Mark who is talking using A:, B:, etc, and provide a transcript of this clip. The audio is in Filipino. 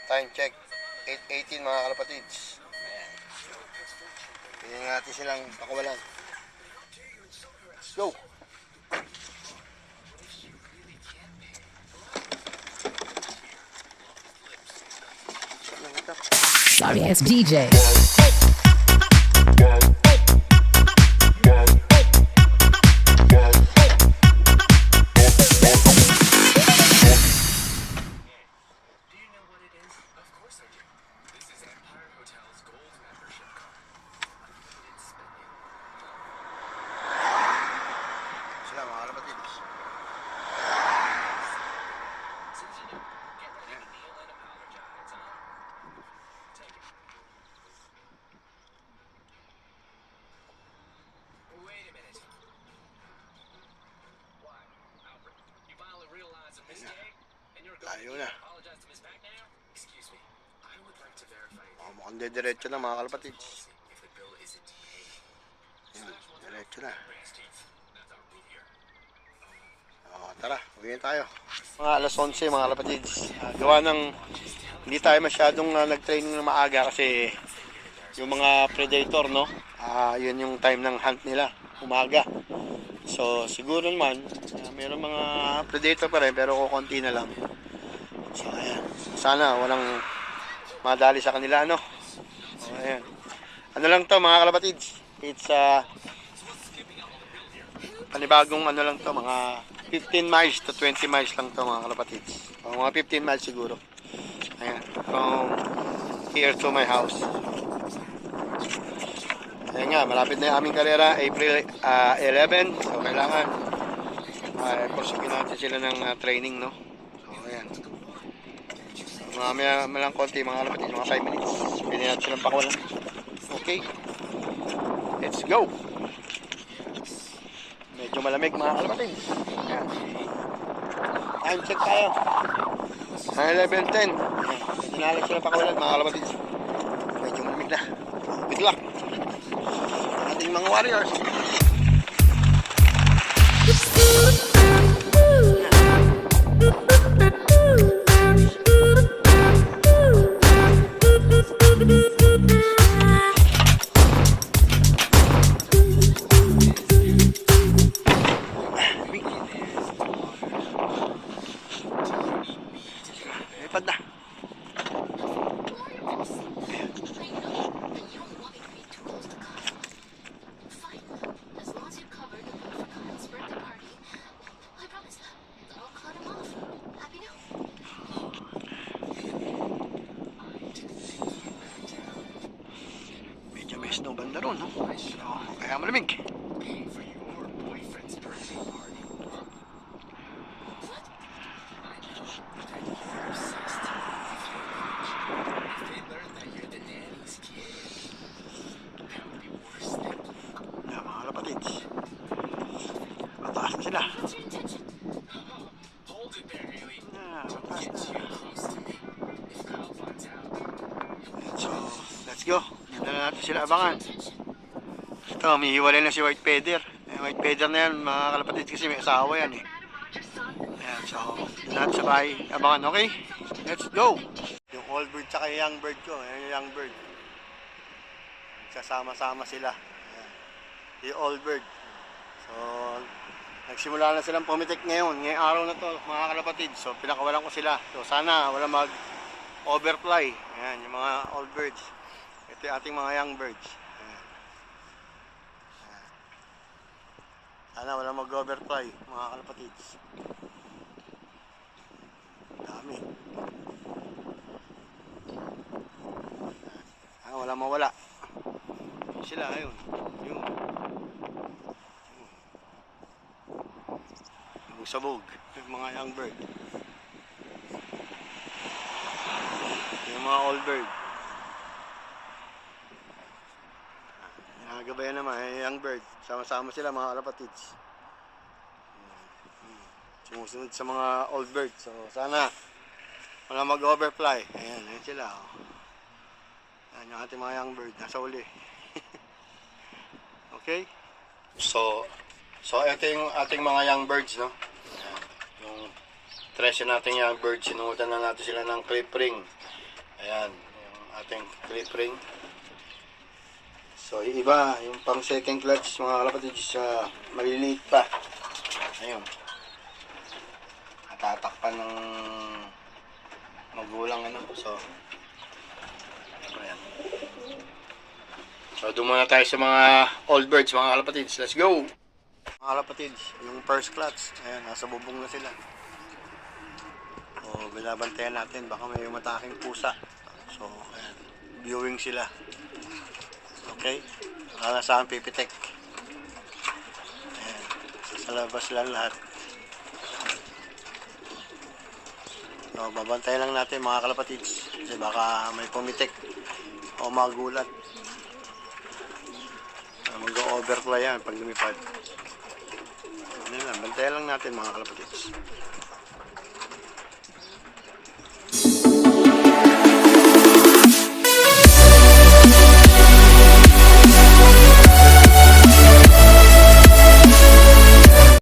A: Time check, 8:18 mga kalapatids. Ayan. Pili natin silang pakawalan. Let's go!
B: Sorry ass DJ.
A: Sila mga kalapatids. Tayo na. Mukhang diretso na mga kalapatids. Diretso na. Tara, uwi tayo. Mga alas 11 mga kalapatids. Gawa ng hindi tayo masyadong nag-training na maaga kasi yung mga predator, no? Yun yung time ng hunt nila, umaga. So siguro naman mayroong mga predator pa rin pero kukunti na lang. So ayan, sana walang madali sa kanila, no? So ayan, ano lang to mga kalapatids, it's panibagong ano lang to, mga 15 miles to 20 miles lang to mga kalapatids. O mga 15 miles siguro. Ayan, from here to my house. Ayan nga, malapit na yung aming karera, April 11. So kailangan porsikin natin sila ng training, no? So ayan, mamaya lang konti mga kalapatids, mga 5 minutes pili natin silang pakawalan. Okay, let's go. Medyo malamig mga kalapatids. Ayan, time check tayo, 11:10. Medyo nalang silang pakawalan mga kalapatids. Medyo malamig na. Good luck ating mga warriors. Ipad na. Medyo may snow banda ron, no? So, kaya malamig. Yan mga kalapatids, mataas na sila. So, let's go. Dito na natin sila abangan. Ito, may hiwalay na si White Feather. White Feather na yan mga kalapatids kasi may asawa yan eh. Ayan, so dito natin sa bahay abangan. Okay, let's go. Yung old bird tsaka yung young bird ko. Ayan yung young bird, sasama-sama sila. Ayan, yung old bird. So nagsimula na silang pumitik ngayong araw na to mga kalapatids. So pinakawalan ko sila. So sana wala mag overfly. Ayan yung mga old birds. Ito yung ating mga young birds. Ayan. Ayan. Sana wala mag overfly mga kalapatids. Dami. Ayan. Wala mawala. Sila ayun. Yung sabog, yung mga young bird, yung mga old bird. Nagabayan naman yung young bird, sama-sama sila mga kalapatids, sumusunod sa mga old bird. So sana wala mag-overfly. Ayan, ayan sila, oh. Ayan yung ating mga young bird nasa uli. Okay, so ito yung ating mga young birds, no? Yung 13 natin young birds, sinuotan na natin sila ng clip ring. Ayan, yung ating clip ring. So, yung iba, yung pang second clutch, mga kalapatids, maliliit pa. Ayun. Natatakpan ng magulang, ano. So, ayan. So, doon muna tayo sa mga old birds, mga kalapatids. Let's go! Mga kalapatids, yung first clutch, ayan, nasa bubong na sila. So, binabantayan natin, baka may umataking pusa. So, ayan, viewing sila. Okay? Wala na saan pipitek. Ayan, sa labas lang lahat. So, babantayan lang natin mga kalapatids. Kasi baka may pumitik o magulat. Mag-overfly yan pag lumipad. Ano lang, bantayan lang natin mga kalapatids.